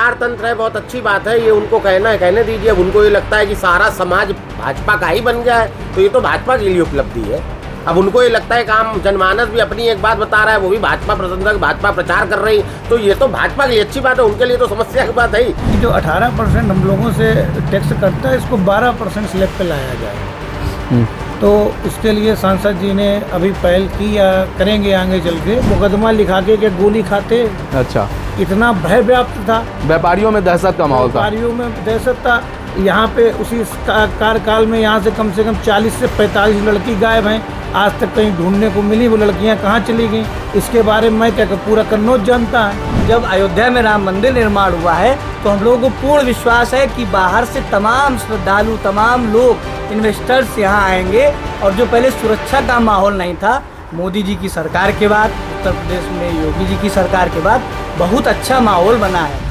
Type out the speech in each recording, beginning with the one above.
प्रचार तंत्र है, बहुत अच्छी बात है, ये उनको कहना है, कहने दीजिए। अब उनको ये लगता है कि सारा समाज भाजपा का ही बन गया है, तो ये तो भाजपा के लिए उपलब्धि है। अब उनको ये लगता है कि आम जनमानस भी अपनी एक बात बता रहा है, वो भी भाजपा प्रशंसक भाजपा प्रचार कर रही, तो ये तो भाजपा के लिए अच्छी बात है, उनके लिए तो समस्या की बात है ही। जो 18% हम लोगों से टैक्स करता है, इसको 12% स्लैब पे लाया जाए। तो उसके लिए सांसद जी ने अभी पहल की या करेंगे आगे चल के, मुकदमा लिखा के गोली खाते। अच्छा, इतना भय व्याप्त था, व्यापारियों में दहशत का माहौल था। व्यापारियों में दहशत था। यहाँ पे उसी कार्यकाल में यहाँ से कम 40 से 45 लड़की गायब हैं, आज तक कहीं ढूंढने को मिली। वो लड़कियाँ कहाँ चली गई, इसके बारे में मैं क्या पूरा कन्नौज जानता है। जब अयोध्या में राम मंदिर निर्माण हुआ है तो हम लोगों को पूर्ण विश्वास है कि बाहर से तमाम श्रद्धालु, तमाम लोग, इन्वेस्टर्स यहाँ आएंगे। और जो पहले सुरक्षा का माहौल नहीं था, मोदी जी की सरकार के बाद, उत्तर प्रदेश में योगी जी की सरकार के बाद बहुत अच्छा माहौल बना है।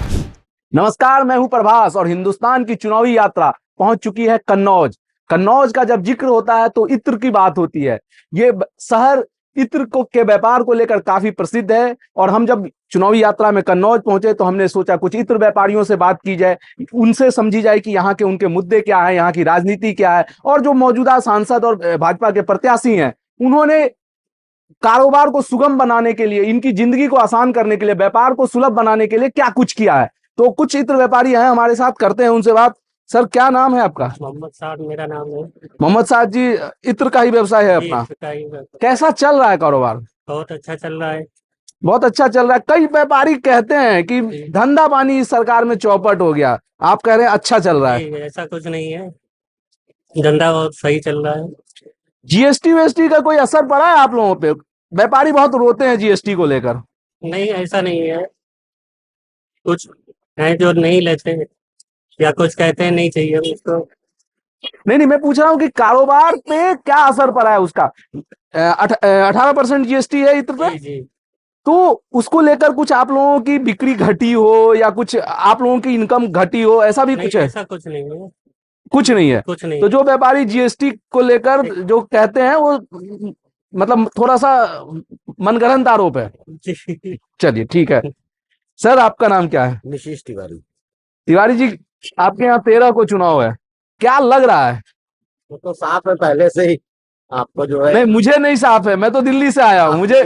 नमस्कार, मैं हूं प्रभास और हिंदुस्तान की चुनावी यात्रा पहुंच चुकी है कन्नौज। कन्नौज का जब जिक्र होता है तो इत्र की बात होती है। ये शहर इत्र के व्यापार को लेकर काफी प्रसिद्ध है और हम जब चुनावी यात्रा में कन्नौज पहुंचे तो हमने सोचा कुछ इत्र व्यापारियों से बात की जाए, उनसे समझी जाए कि यहाँ के उनके मुद्दे क्या है, यहाँ की राजनीति क्या है। और जो मौजूदा सांसद और भाजपा के प्रत्याशी हैं, उन्होंने कारोबार को सुगम बनाने के लिए, इनकी जिंदगी को आसान करने के लिए, व्यापार को सुलभ बनाने के लिए क्या कुछ किया है। तो कुछ इत्र व्यापारी हैं हमारे साथ, करते हैं उनसे बात। सर, क्या नाम है आपका? मोहम्मद साद मेरा नाम है। मोहम्मद साद जी, इत्र का ही व्यवसाय है अपना। कैसा चल रहा है कारोबार? बहुत अच्छा चल रहा है। बहुत अच्छा चल रहा है। कई व्यापारी कहते हैं कि धंधा पानी इस सरकार में चौपट हो गया, आप कह रहे हैं अच्छा चल रहा है। ऐसा कुछ नहीं है, धंधा बहुत सही चल रहा है। जीएसटी वेएसटी का कोई असर पड़ा है आप लोगों पे? व्यापारी बहुत रोते हैं जीएसटी को लेकर। नहीं, ऐसा नहीं है। कुछ है जो नहीं लेते या कुछ कहते हैं नहीं चाहिए उसको। नहीं, मैं पूछ रहा हूँ कि कारोबार पे क्या असर पड़ा है उसका। 18% जीएसटी है इत्र पे। जी। तो उसको लेकर कुछ आप लोगों की बिक्री घटी हो या कुछ आप लोगों की इनकम घटी हो, ऐसा भी कुछ है? ऐसा कुछ नहीं है। कुछ नहीं है। कुछ नहीं। तो जो व्यापारी जीएसटी को लेकर जो कहते हैं वो मतलब थोड़ा सा मनगढ़ंत आरोप है। चलिए ठीक है। सर, आपका नाम क्या है? निशीश तिवारी। तिवारी जी, आपके यहाँ 13 को चुनाव है, क्या लग रहा है? वो तो साफ है पहले से ही, आपको जो है। नहीं, मुझे नहीं साफ है, मैं तो दिल्ली से आया हूँ, मुझे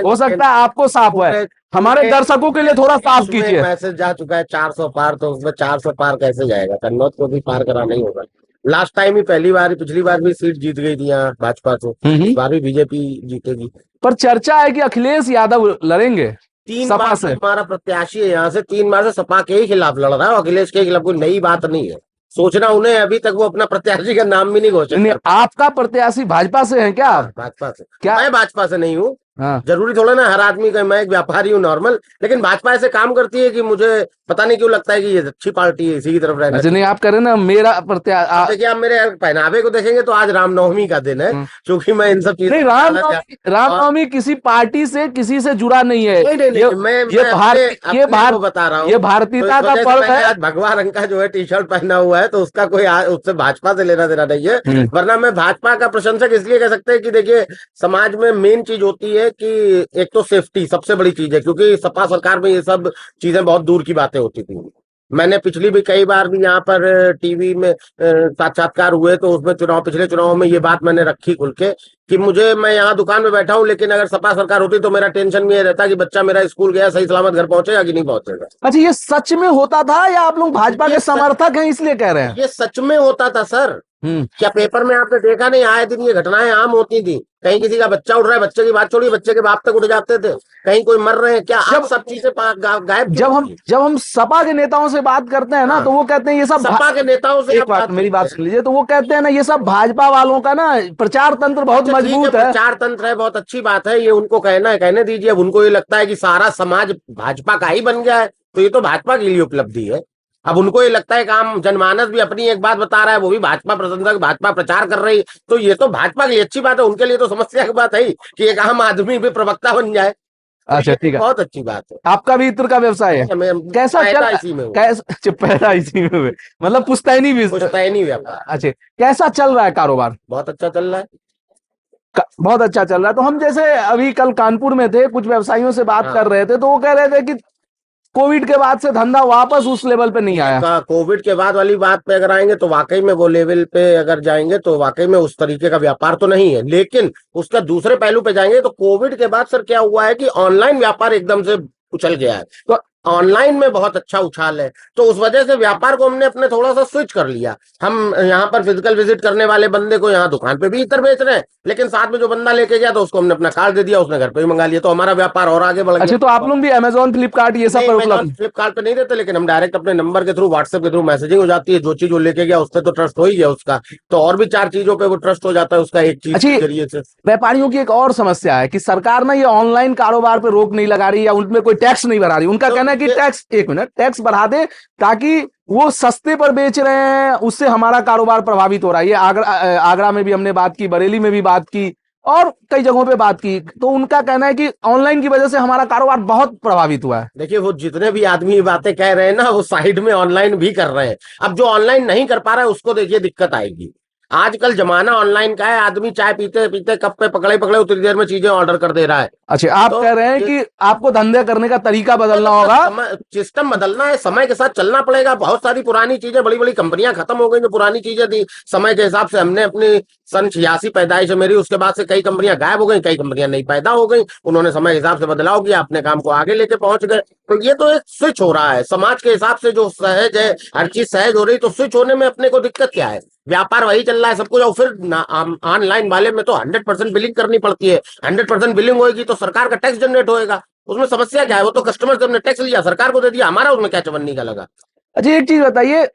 हो सकता है आपको साफ हुआ है। हमारे दर्शकों के लिए थोड़ा साफ कीजिए। मैसेज जा चुका है 400 पार, तो उसमें 400 पार कैसे जाएगा? कन्नौज को भी पार कराना ही होगा। लास्ट टाइम ही, पिछली बार भी सीट जीत गई थी यहाँ भाजपा से, इस बार भी बीजेपी जीतेगी। पर चर्चा है कि अखिलेश यादव लड़ेंगे 3 सपा बार से। हमारा प्रत्याशी है यहाँ से, 3 बार से सपा के ही खिलाफ लड़ रहा है, अखिलेश के खिलाफ। कोई नई बात नहीं है, सोचना उन्हें, अभी तक वो अपना प्रत्याशी का नाम भी नहीं घोषित कर। आपका प्रत्याशी भाजपा से है क्या? भाजपा से। क्या? मैं भाजपा से नहीं हूँ। हाँ। जरूरी थोड़ा ना हर आदमी का, मैं एक व्यापारी हूँ नॉर्मल, लेकिन भाजपा ऐसे काम करती है कि मुझे पता नहीं क्यों लगता है कि ये अच्छी पार्टी है, इसी की तरफ रहना। अच्छा, नहीं, आप करें ना मेरा प्रत्याशी। देखिए, आप मेरे पहनावे को देखेंगे तो आज रामनवमी का दिन है, क्योंकि मैं इन सब चीजों। नहीं, रामनवमी किसी पार्टी से, किसी से जुड़ा नहीं है। ये बता रहा हूँ, ये भारतीयता का पर्व है। आज भगवा रंग का जो है टी शर्ट पहना हुआ है, तो उसका कोई उससे भाजपा से लेना देना नहीं है। वरना मैं भाजपा का प्रशंसक इसलिए कह सकते हैं कि देखिए, समाज में मेन चीज होती है कि एक तो सेफ्टी सबसे बड़ी चीज है, क्योंकि सपा सरकार में ये सब चीजें बहुत दूर की बातें होती थी। मैंने पिछली भी कई बार भी यहाँ पर टीवी में साक्षात्कार हुए, तो उसमें पिछले चुनाव में ये बात मैंने रखी खुल के कि मैं यहाँ दुकान में बैठा हूँ, लेकिन अगर सपा सरकार होती तो मेरा टेंशन में ये रहता कि बच्चा मेरा स्कूल गया, सही सलामत घर पहुंचेगा कि नहीं पहुंचेगा। अच्छा, ये सच में होता था या आप लोग भाजपा के समर्थक हैं इसलिए कह रहे हैं? ये सच में होता था सर। क्या पेपर में आपने देखा नहीं, आए दिन ये घटनाएं आम होती थी। कहीं किसी का बच्चा उठ रहा है, बच्चे की बात छोड़िए, बच्चे के बाप तक उठ जाते थे। कहीं कोई मर रहे हैं, क्या अब सब चीजें गायब? जब हम सपा के नेताओं से बात करते हैं ना, तो वो कहते हैं ये सब सपा के नेताओं से। एक बात, मेरी बात सुन लीजिए। तो वो कहते हैं ना, ये सब भाजपा वालों का ना प्रचार तंत्र बहुत मजबूत है। प्रचार तंत्र है, बहुत अच्छी बात है, ये उनको कहना है, कहने दीजिए। अब उनको ये लगता है कि सारा समाज भाजपा का ही बन गया है, तो ये तो भाजपा के लिए उपलब्धि है। अब उनको ये लगता है कि आम जनमानस भी अपनी एक बात बता रहा है, वो भी भाजपा प्रशंसक भाजपा प्रचार कर रही, तो ये तो भाजपा के लिए अच्छी बात है, उनके लिए तो समस्या की बात है ही कि एक आम आदमी भी प्रवक्ता बन जाए। अच्छा, ठीक है, बहुत अच्छी बात है। आपका भी इत्र का व्यवसाय है? कैसा चल इसी में? पैदा इसी में हुए, मतलब पुश्तैनी व्यापार। अच्छा, कैसा चल रहा है कारोबार? बहुत अच्छा चल रहा है, बहुत अच्छा चल रहा है। तो हम जैसे अभी कल कानपुर में थे, कुछ व्यवसायियों से बात कर रहे थे, तो वो कह रहे थे कि कोविड के बाद से धंधा वापस उस लेवल पे नहीं आया। कोविड के बाद वाली बात पे अगर आएंगे तो वाकई में वो लेवल पे अगर जाएंगे तो वाकई में उस तरीके का व्यापार तो नहीं है, लेकिन उसका दूसरे पहलू पे जाएंगे तो कोविड के बाद सर क्या हुआ है कि ऑनलाइन व्यापार एकदम से उछल गया है, तो ऑनलाइन में बहुत अच्छा उछाल है, तो उस वजह से व्यापार को हमने अपने थोड़ा सा स्विच कर लिया। हम यहाँ पर फिजिकल विजिट करने वाले बंदे को यहाँ दुकान पे भी इतर बेच रहे हैं, लेकिन साथ में जो बंदा लेके गया तो उसको हमने अपना कार्ड दे दिया, उसने घर पे ही मंगा लिया, तो हमारा व्यापार और आगे बढ़ गया। अच्छा, तो आप लोग भी अमेजोन, फ्लिपकार्ट ये सब पर उपलब्ध? फ्लिपकार्ट पे नहीं देते, लेकिन हम डायरेक्ट अपने नंबर के थ्रू, व्हाट्सएप के थ्रू मैसेजिंग हो जाती है, जो चीज वो लेके गया उस पर तो ट्रस्ट हो ही गया उसका, तो और भी 4 चीजों पे वो ट्रस्ट हो जाता है उसका एक चीज के जरिए से। व्यापारियों की एक और समस्या है कि सरकार ना ये ऑनलाइन कारोबार पे रोक नहीं लगा रही या उनमें कोई टैक्स नहीं बढ़ा रही। उनका कहना है कि टैक्स बढ़ा दे ताकि वो सस्ते पर बेच रहे हैं, उससे हमारा कारोबार प्रभावित हो रहा है। ये आगरा में भी हमने बात की, बरेली में भी बात की और कई जगहों पे बात की, तो उनका कहना है कि ऑनलाइन की वजह से हमारा कारोबार बहुत प्रभावित हुआ है। देखिए, वो जितने भी आदमी बातें कह रहे हैं ना, वो साइड में ऑनलाइन भी कर रहे हैं। अब जो ऑनलाइन नहीं कर पा रहा है उसको देखिए दिक्कत आएगी। आजकल जमाना ऑनलाइन का है, आदमी चाय पीते पीते कप पे पकड़े पकड़े उतनी देर में चीजें ऑर्डर कर दे रहा है। अच्छा, आप कह रहे हैं कि आपको धंधे करने का तरीका बदलना होगा, सिस्टम बदलना है, समय के साथ चलना पड़ेगा। बहुत सारी पुरानी चीजें, बड़ी बड़ी कंपनियां खत्म हो गई, जो पुरानी चीजें थी समय के हिसाब से। हमने अपनी सन 86 पैदाइश है मेरी, उसके बाद से कई कंपनियां गायब हो गई, कई कंपनियां नई पैदा हो गई, उन्होंने समय के हिसाब से बदलाव किया, अपने काम को आगे लेके पहुंच गए। तो ये तो एक स्विच हो रहा है समाज के हिसाब से, जो सहज है, हर चीज सहज हो रही, तो स्विच होने में अपने को दिक्कत क्या है? व्यापार वही चल रहा है सब कुछ। और फिर ऑनलाइन वाले में तो 100% बिलिंग करनी पड़ती है। 100% बिलिंग होगी तो सरकार का टैक्स जनरेट होएगा, उसमें समस्या क्या है? वो तो कस्टमर से हमने टैक्स लिया, सरकार को दे दिया, हमारा उसमें क्या चवन्नी का लगा। अच्छा, एक चीज बताइए,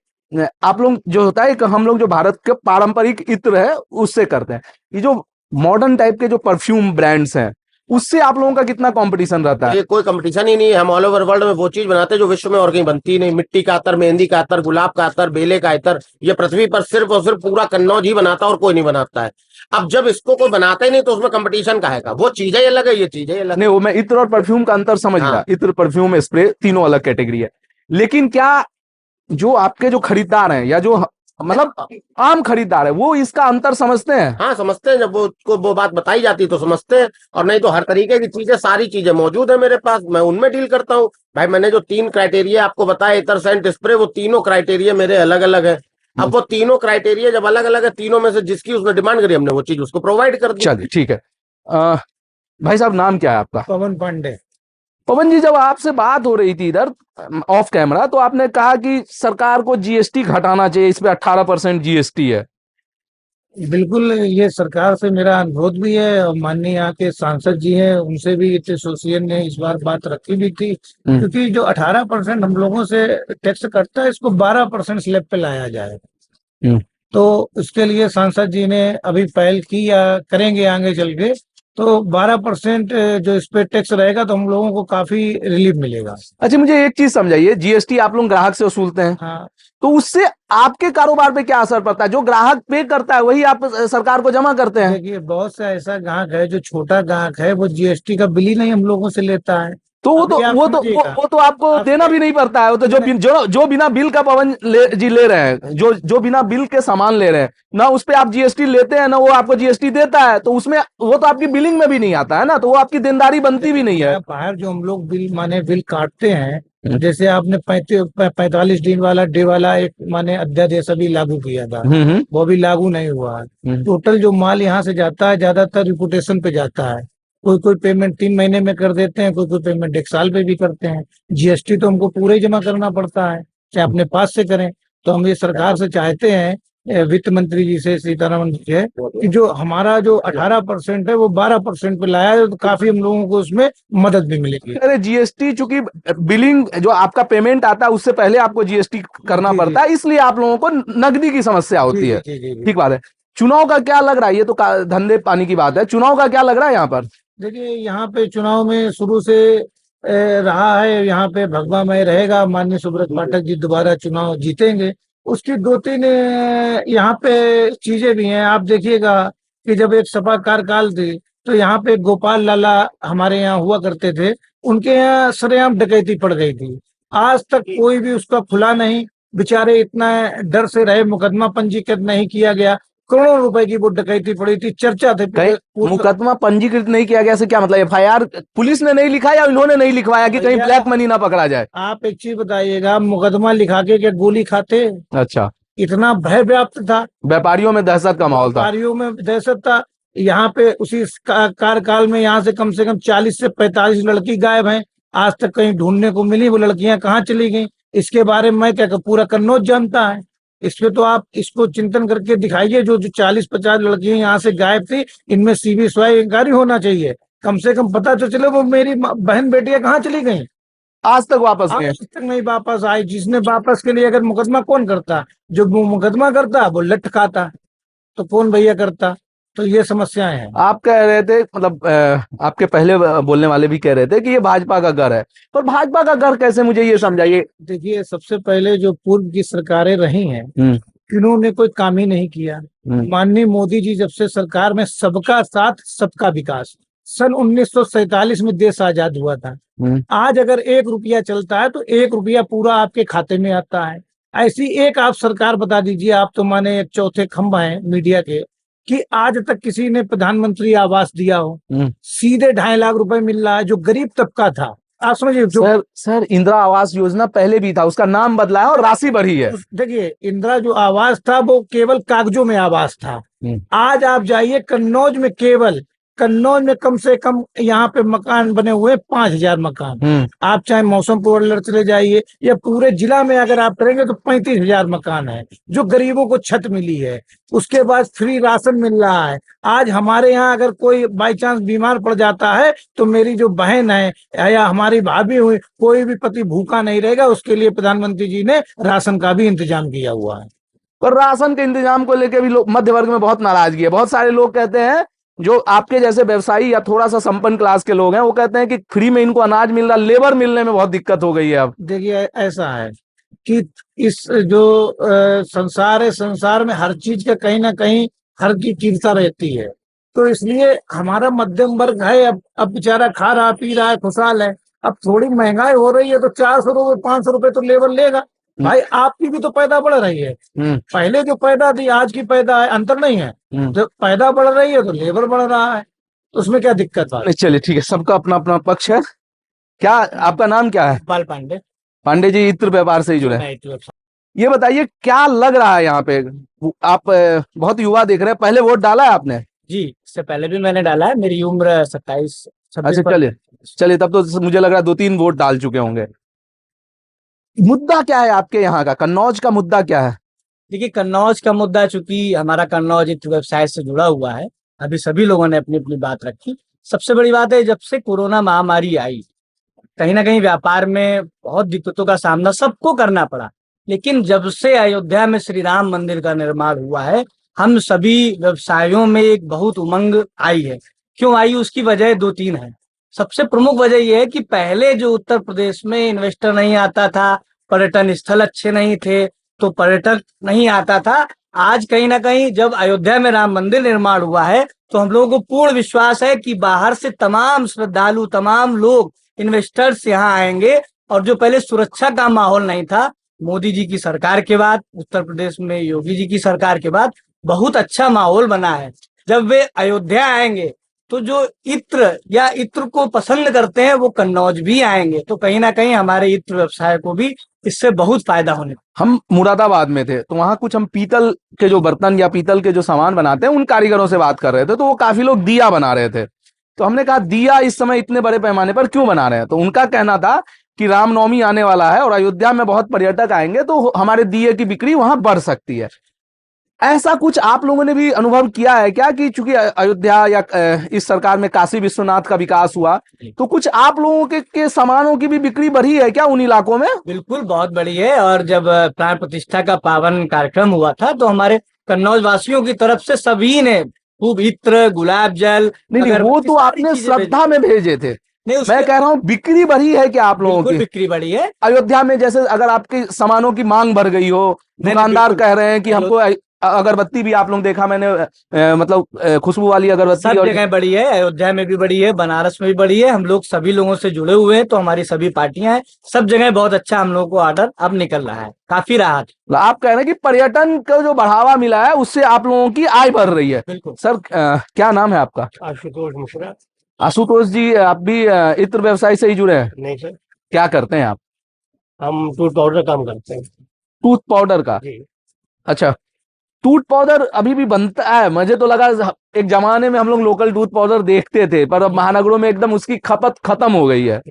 आप लोग जो होता है कि हम लोग जो भारत के पारंपरिक इत्र है उससे करते हैं, ये जो मॉडर्न टाइप के जो परफ्यूम ब्रांड्स हैं उससे आप लोगों का कितना कंपटीशन रहता है? ये कोई कंपटीशन ही नहीं है। हम ऑल ओवर वर्ल्ड में वो चीज बनाते हैं जो विश्व में और कहीं बनती नहीं। मिट्टी का अतर, मेहंदी का अतर, गुलाब का अतर, बेले का अतर, ये पृथ्वी पर सिर्फ और सिर्फ पूरा कन्नौज ही बनाता है और कोई नहीं बनाता है। अब जब इसको कोई बनाता ही नहीं तो उसमें कंपटीशन काहे का? वो चीजें अलग है, ये चीजें अलग नहीं, वो मैं इत्र और परफ्यूम का अंतर समझ गया। इत्र, परफ्यूम, स्प्रे तीनों अलग कैटेगरी है, लेकिन क्या जो आपके जो खरीदार हैं या जो मतलब आम खरीदार है वो इसका अंतर समझते हैं? हाँ, समझते हैं। जब वो बात बताई जाती तो समझते हैं, और नहीं तो हर तरीके की चीजें, सारी चीजें मौजूद है मेरे पास, मैं उनमें डील करता हूँ। भाई, मैंने जो 3 क्राइटेरिया आपको बताया, इतर, सेंट, स्प्रे, वो तीनों क्राइटेरिया मेरे अलग अलग है। अब वो तीनों क्राइटेरिया जब अलग अलग है, तीनों में से जिसकी उसने डिमांड करी, हमने वो चीज उसको प्रोवाइड कर दी। चलिए, ठीक है। भाई साहब, नाम क्या है आपका? पवन पांडे। पवन जी, जब आपसे बात हो रही थी इधर ऑफ कैमरा, तो आपने कहा कि सरकार को जीएसटी घटाना चाहिए, इस पे 18% जीएसटी है। बिल्कुल, ये सरकार से मेरा अनुरोध भी है, और माननीय यहाँ के सांसद जी हैं, उनसे भी एसोसिएशन ने इस बार बात रखी भी थी, क्योंकि जो 18% हम लोगों से टैक्स कटता है, इसको 12% स्लैब पे लाया जाए। तो उसके लिए सांसद जी ने अभी पहल की या करेंगे आगे चल के, तो 12% जो इस पे टैक्स रहेगा तो हम लोगों को काफी रिलीफ मिलेगा। अच्छा, मुझे एक चीज समझाइए, जीएसटी आप लोग ग्राहक से वसूलते हैं, हाँ, तो उससे आपके कारोबार पे क्या असर पड़ता है? जो ग्राहक पे करता है वही आप सरकार को जमा करते हैं? देखिए, बहुत सा ऐसा ग्राहक है जो छोटा ग्राहक है, वो जीएसटी का बिल ही नहीं हम लोगों से लेता है। तो वो तो आपको देना भी नहीं पड़ता है। वो तो जो बिना बिल का पवन ले रहे हैं, जो बिना बिल के सामान ले रहे हैं ना, उस पे आप जीएसटी लेते हैं ना, वो आपको जीएसटी देता है, तो उसमें वो तो आपकी बिलिंग में भी नहीं आता है ना, तो वो आपकी देनदारी बनती भी नहीं है। बाहर जो हम लोग बिल काटते हैं, जैसे आपने 45 दिन वाला डे वाला एक अध्यादेश अभी लागू किया था, वो भी लागू नहीं हुआ है। टोटल जो माल यहाँ से जाता है ज्यादातर रिपुटेशन पे जाता है। कोई पेमेंट 3 महीने में कर देते हैं, कोई पेमेंट 1 साल पे भी करते हैं। जीएसटी तो हमको पूरे ही जमा करना पड़ता है, चाहे अपने पास से करें। तो हम ये सरकार से चाहते हैं, वित्त मंत्री जी से, सीतारमण जी से, कि जो हमारा जो 18% है वो 12% पे लाया है, तो काफी हम लोगों को उसमें मदद भी मिलेगी। अरे, जीएसटी चूंकि बिलिंग जो आपका पेमेंट आता है उससे पहले आपको जीएसटी करना पड़ता है, इसलिए आप लोगों को नकदी की समस्या होती है। ठीक बात है। चुनाव का क्या लग रहा है? ये तो धंधे पानी की बात है, चुनाव का क्या लग रहा है यहाँ पर? देखिए, यहाँ पे चुनाव में शुरू से रहा है, यहाँ पे भगवामय रहेगा। माननीय सुब्रत पाठक जी दोबारा चुनाव जीतेंगे। उसकी 2-3 यहाँ पे चीजें भी हैं। आप देखिएगा कि जब एक सपा कार्यकाल थी तो यहाँ पे गोपाल लाला हमारे यहाँ हुआ करते थे, उनके यहाँ सरेआम डकैती पड़ गई थी। आज तक कोई भी उसका खुला नहीं, बेचारे इतना डर से रहे, मुकदमा पंजीकृत नहीं किया गया। करोड़ों रुपए की वो डकैती पड़ी थी, चर्चा थे। कहीं मुकदमा पंजीकृत नहीं किया गया, से क्या मतलब? एफआईआर पुलिस ने नहीं लिखा या इन्होंने नहीं लिखवाया कि कहीं ब्लैक मनी ना पकड़ा जाए? आप एक चीज बताइएगा, मुकदमा लिखा के क्या गोली खाते? अच्छा, इतना भय व्याप्त था, व्यापारियों में दहशत का माहौल था। व्यापारियों में दहशत था। यहाँ पे उसी कार्यकाल में यहाँ से कम 40 से 45 लड़की गायब हैं, आज तक कहीं ढूंढने को मिली। वो लड़कियां कहाँ चली गई, इसके बारे में मैं क्या पूरा कन्नौज जानता है। इस पे तो आप इसको चिंतन करके दिखाइए। जो 40-50 लड़कियां यहाँ से गायब थी, इनमें सीबीआई इंक्वायरी होना चाहिए। कम से कम पता तो चले वो मेरी बहन बेटियां कहाँ चली गई। आज तक वापस नहीं आज तक नहीं वापस आई। जिसने वापस के लिए अगर मुकदमा कौन करता? जो मुकदमा करता वो लठ खाता, तो कौन भैया करता? तो ये समस्याएं हैं। आप कह रहे थे, मतलब आपके पहले बोलने वाले भी कह रहे थे कि ये भाजपा का घर है, पर भाजपा का घर कैसे, मुझे ये समझाइए। देखिए, सबसे पहले जो पूर्व की सरकारें रही हैं, इन्होंने कोई काम ही नहीं किया। माननीय मोदी जी जब से सरकार में, सबका साथ सबका विकास, सन 1947 में देश आजाद हुआ था। आज अगर 1 रुपया चलता है तो 1 रुपया पूरा आपके खाते में आता है। ऐसी एक आप सरकार बता दीजिए, आप तो माने एक चौथे खंभा हैं मीडिया के, कि आज तक किसी ने प्रधानमंत्री आवास दिया हो। सीधे 2.5 लाख रुपए मिल रहा है जो गरीब तबका था। आप समझिए। सर इंदिरा आवास योजना पहले भी था, उसका नाम बदला है और राशि बढ़ी है। देखिए, इंदिरा जो आवास था वो केवल कागजों में आवास था। आज आप जाइए कन्नौज में, केवल कन्नौज में कम से कम यहाँ पे मकान बने हुए 5000 मकान। आप चाहे मौसमपुर चले जाइए या पूरे जिला में अगर आप करेंगे तो 35,000 मकान है जो गरीबों को छत मिली है। उसके बाद फ्री राशन मिल रहा है। आज हमारे यहाँ अगर कोई बाई चांस बीमार पड़ जाता है तो मेरी जो बहन है या हमारी भाभी हुई, कोई भी पति भूखा नहीं रहेगा। उसके लिए प्रधानमंत्री जी ने राशन का भी इंतजाम किया हुआ है। और राशन के इंतजाम को लेकर भी लोग, मध्य वर्ग में बहुत नाराजगी है। बहुत सारे लोग कहते हैं, जो आपके जैसे व्यवसायी या थोड़ा सा संपन्न क्लास के लोग हैं, वो कहते हैं कि फ्री में इनको अनाज मिल रहा, लेबर मिलने में बहुत दिक्कत हो गई है। अब देखिए, ऐसा है कि इस जो संसार है, संसार में हर चीज का कहीं ना कहीं हर की कीमत रहती है। तो इसलिए हमारा मध्यम वर्ग है, अब बेचारा खा रहा पी रहा है, खुशहाल है। अब थोड़ी महंगाई हो रही है तो 400 रुपए 500 रुपए तो लेबर लेगा। भाई, आपकी भी तो पैदा बढ़ रही है। पहले जो पैदा थी आज की पैदा है, अंतर नहीं है। जब पैदा बढ़ रही है तो लेबर बढ़ रहा है, तो उसमें क्या दिक्कत है? चलिए ठीक है, सबका अपना अपना पक्ष है। क्या आपका नाम क्या है? पाल पांडे। पांडे जी इत्र व्यापार से ही जुड़े। ये बताइए, क्या लग रहा है यहाँ पे? आप बहुत युवा दिख रहे हैं, पहले वोट डाला है आपने? जी, इससे पहले भी मैंने डाला है। मेरी उम्र 27। अच्छा, चलिए तब तो मुझे लग रहा है 2-3 वोट डाल चुके होंगे। मुद्दा क्या है आपके यहाँ का? कन्नौज का मुद्दा क्या है? देखिए, कन्नौज का मुद्दा, चूंकि हमारा कन्नौज इत्र व्यवसाय से जुड़ा हुआ है, अभी सभी लोगों ने अपनी अपनी बात रखी। सबसे बड़ी बात है, जब से कोरोना महामारी आई, कहीं ना कहीं व्यापार में बहुत दिक्कतों का सामना सबको करना पड़ा। लेकिन जब से अयोध्या में श्री राम मंदिर का निर्माण हुआ है, हम सभी व्यवसायों में एक बहुत उमंग आई है। क्यों आई? उसकी वजह 2-3 है। सबसे प्रमुख वजह यह है कि पहले जो उत्तर प्रदेश में इन्वेस्टर नहीं आता था, पर्यटन स्थल अच्छे नहीं थे, तो पर्यटक नहीं आता था। आज कहीं ना कहीं जब अयोध्या में राम मंदिर निर्माण हुआ है, तो हम लोगों को पूर्ण विश्वास है कि बाहर से तमाम श्रद्धालु, तमाम लोग, इन्वेस्टर्स यहाँ आएंगे। और जो पहले सुरक्षा का माहौल नहीं था, मोदी जी की सरकार के बाद, उत्तर प्रदेश में योगी जी की सरकार के बाद बहुत अच्छा माहौल बना है। जब वे अयोध्या आएंगे तो जो इत्र या इत्र को पसंद करते हैं वो कन्नौज भी आएंगे। तो कहीं ना कहीं हमारे इत्र व्यवसाय को भी इससे बहुत फायदा होने। हम मुरादाबाद में थे तो वहां कुछ हम पीतल के जो बर्तन या पीतल के जो सामान बनाते हैं उन कारीगरों से बात कर रहे थे, तो वो काफी लोग दिया बना रहे थे। तो हमने कहा, दिया इस समय इतने बड़े पैमाने पर क्यों बना रहे हैं? तो उनका कहना था कि रामनवमी आने वाला है और अयोध्या में बहुत पर्यटक आएंगे, तो हमारे दिए की बिक्री वहां बढ़ सकती है। ऐसा कुछ आप लोगों ने भी अनुभव किया है क्या कि चूंकि अयोध्या या इस सरकार में काशी विश्वनाथ का विकास हुआ, तो कुछ आप लोगों के सामानों की भी बिक्री बढ़ी है क्या उन इलाकों में? बिल्कुल, बहुत बड़ी है। और जब प्राण प्रतिष्ठा का पावन कार्यक्रम हुआ था तो हमारे कन्नौज वासियों की तरफ से सभी ने खूब इत्र, गुलाब जल, नहीं, वो तो आपने श्रद्धा में भेजे थे। मैं कह रहा हूँ बिक्री बढ़ी है क्या आप लोगों की? बिक्री बढ़ी है अयोध्या में। जैसे अगर आपके सामानों की मांग बढ़ गई हो, दुकानदार कह रहे हैं कि हमको अगरबत्ती भी आप लोग देखा मैंने, मतलब खुशबू वाली अगरबत्ती सब और जगह बड़ी है, अयोध्या में भी बड़ी है, बनारस में भी बड़ी है। हम लोग सभी लोगों से जुड़े हुए हैं, तो हमारी सभी पार्टियां हैं, सब जगह बहुत अच्छा हम लोगों को ऑर्डर अब निकल रहा है, काफी राहत। आप कह रहे हैं कि पर्यटन को जो बढ़ावा मिला है उससे आप लोगों की आय बढ़ रही है। बिल्कुल। सर क्या नाम है आपका? आशुतोष मिश्रा। आशुतोष जी, आप भी इत्र व्यवसाय से ही जुड़े हैं? नहीं सर, क्या करते हैं आप? हम टूथ पाउडर काम करते हैं। टूथ पाउडर का? जी। अच्छा, टूथ पाउडर अभी भी बनता है? मुझे तो लगा एक जमाने में हम लोग लोकल टूथ पाउडर देखते थे, पर अब महानगरों में एकदम उसकी खपत खत्म हो गई है।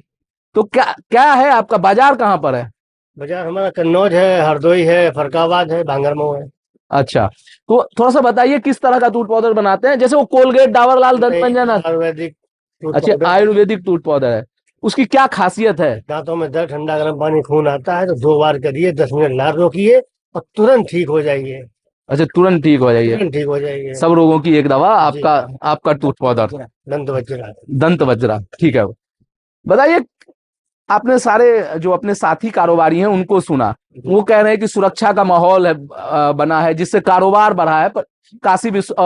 तो क्या क्या है आपका बाजार कहाँ पर है? बाजार हमारा कन्नौज है, हरदोई है, फरकाबाद है, बांगरमऊ है। अच्छा, तो थोड़ा सा बताइए किस तरह का टूथ पाउडर बनाते हैं? जैसे वो कोलगेट, डाबर लाल, दंत मंजन। आयुर्वेदिक टूथ अच्छा, पाउडर। आयुर्वेदिक टूथ पाउडर है। उसकी क्या खासियत है? दांतों में दर्द, ठंडा गर्म पानी, खून आता है तो 2 बार करिए, 10 मिनट लार रोकिए और तुरंत ठीक हो जाइए। अच्छा, तुरंत ठीक हो जाइए। तुरंत ठीक हो जाइए। सब रोगों की एक दवा जी। आपका टूथ पाउडर दंत वज्रा। दंत वज्रा, ठीक है। बताइए, आपने सारे जो अपने साथी कारोबारी हैं उनको सुना, वो कह रहे हैं कि सुरक्षा का माहौल है बना है जिससे कारोबार बढ़ा है, पर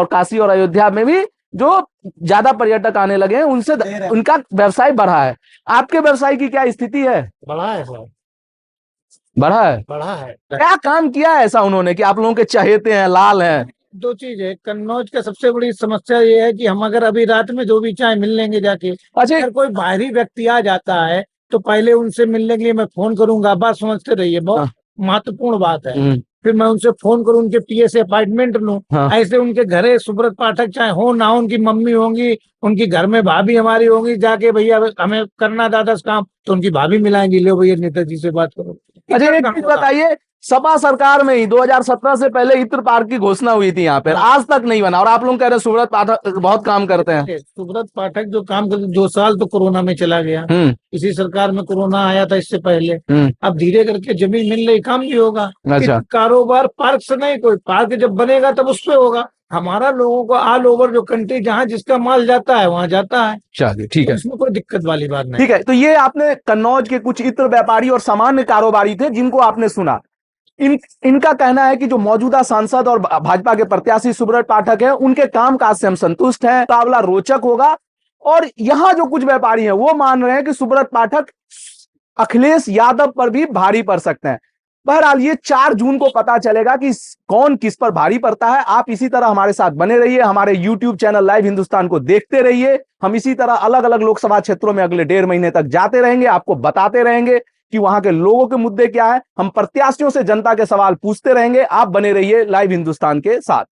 काशी और अयोध्या में भी जो ज्यादा पर्यटक आने लगे हैं उनसे उनका व्यवसाय बढ़ा है। आपके व्यवसाय की क्या स्थिति है? बढ़ा है सर, बढ़ा है? बढ़ा है। क्या काम किया है ऐसा उन्होंने कि आप लोगों के चहेते हैं, लाल हैं? दो चीज है, कन्नौज का सबसे बड़ी समस्या ये है कि हम अगर अभी रात में जो भी चाहे मिल लेंगे जाके। अच्छा, अगर कोई बाहरी व्यक्ति आ जाता है तो पहले उनसे मिलने के लिए मैं फोन करूंगा, बात समझते रहिए, बहुत महत्वपूर्ण बात है। फिर मैं उनसे फोन करूं, उनके पीए से अपॉइंटमेंट लूं। हाँ। ऐसे उनके घरे सुब्रत पाठक चाहे हो ना हो, उनकी मम्मी होंगी, उनकी घर में भाभी हमारी होंगी, जाके भैया हमें करना दादा काम, तो उनकी भाभी मिलाएंगी, लो भैया नेताजी से बात करो। अच्छा, एक चीज बताइए, सपा सरकार में ही 2017 से पहले इत्र पार्क की घोषणा हुई थी यहाँ पे, आज तक नहीं बना, और आप लोग कह रहे हैं सुब्रत पाठक बहुत काम करते हैं। सुब्रत पाठक जो काम करते 2 साल तो कोरोना में चला गया, इसी सरकार में कोरोना आया था इससे पहले। अब धीरे करके जमीन मिल रही, काम भी होगा। अच्छा। कारोबार पार्क से नहीं, कोई पार्क जब बनेगा तब उस पे होगा। हमारा लोगों को ऑल ओवर जो कंट्री जहाँ जिसका माल जाता है वहां जाता है। चलिए, ठीक है, इसमें कोई दिक्कत वाली बात नहीं। ठीक है। तो ये आपने कन्नौज के कुछ इत्र व्यापारी और सामान्य कारोबारी थे जिनको आपने सुना। इनका कहना है कि जो मौजूदा सांसद और भाजपा के प्रत्याशी सुब्रत पाठक है, उनके कामकाज से हम संतुष्ट हैं, मुकाबला रोचक होगा। और यहां जो कुछ व्यापारी हैं वो मान रहे हैं कि सुब्रत पाठक अखिलेश यादव पर भी भारी पड़ सकते हैं। बहरहाल ये 4 जून को पता चलेगा कि कौन किस पर भारी पड़ता है। आप इसी तरह हमारे साथ बने रहिए, हमारे YouTube चैनल लाइव हिंदुस्तान को देखते रहिए। हम इसी तरह अलग अलग लोकसभा क्षेत्रों में अगले 1.5 महीने तक जाते रहेंगे, आपको बताते रहेंगे कि वहां के लोगों के मुद्दे क्या है। हम प्रत्याशियों से जनता के सवाल पूछते रहेंगे। आप बने रहिए लाइव हिंदुस्तान के साथ।